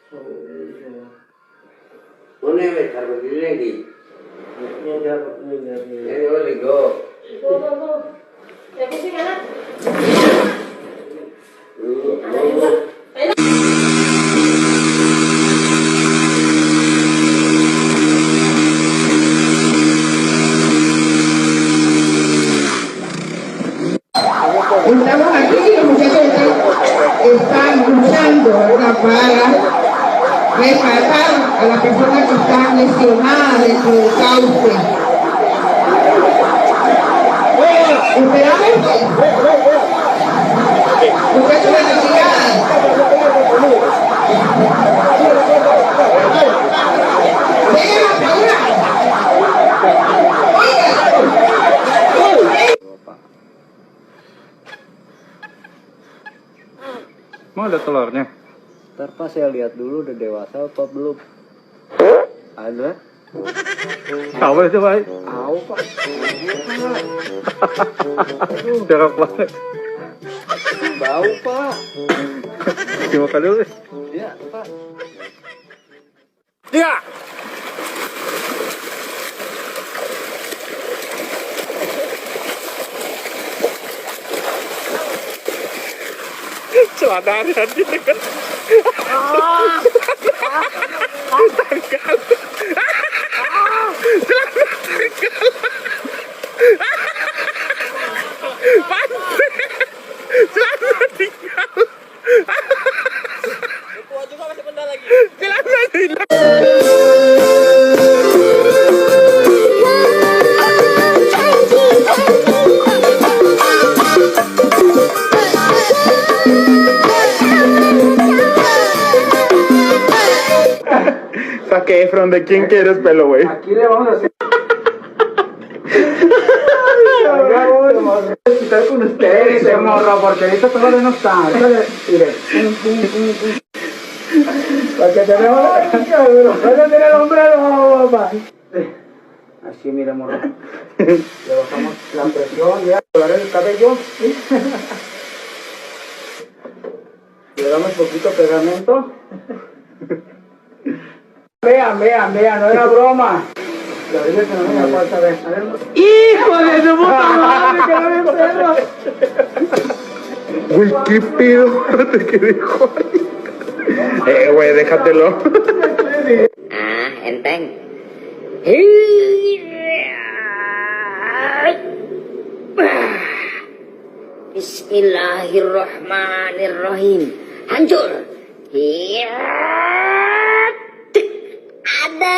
Una vez cargo di lagi. Ini boleh go. Go. Ya pusing anak. Estamos aquí, los muchachos están luchando, ¿verdad?, para rescatar a las personas que están lesionadas dentro del cauce. Esperamos, muchachos de la brigada. Vengan a apoyar. Mau ada telurnya? Ntar pas saya lihat dulu udah dewasa apa belum. Ada? Apa itu, Pak? Tahu, Pak. Jorok banget. Bau, Pak. Dimakan dulu. Iya, Pak. Ya. Celana hati kan. Tanggal. Celana tanggal. Pantai. Celana tinggal. Tua juga masih benda lagi. Celana hilang. Saque Efron, ¿de quién quieres pelo, güey? Aquí le vamos a hacer. Vamos a quitar con ustedes, morro, porque ahorita todavía no está. Mire. Para que tenemos. Vas a tener el hombre nuevo, papá. Así, mira, morro. Le bajamos la presión, ya, doblar el cabello. Le damos poquito pegamento. Vean, no era broma. ¡Hijo de su puta madre! ¡Que no me enfermo! Güey, ¿qué pedo? ¿Qué dijo ahí? Güey, déjatelo. Enteng. Bismillahirrahmanirrahim. Hancur. Ada.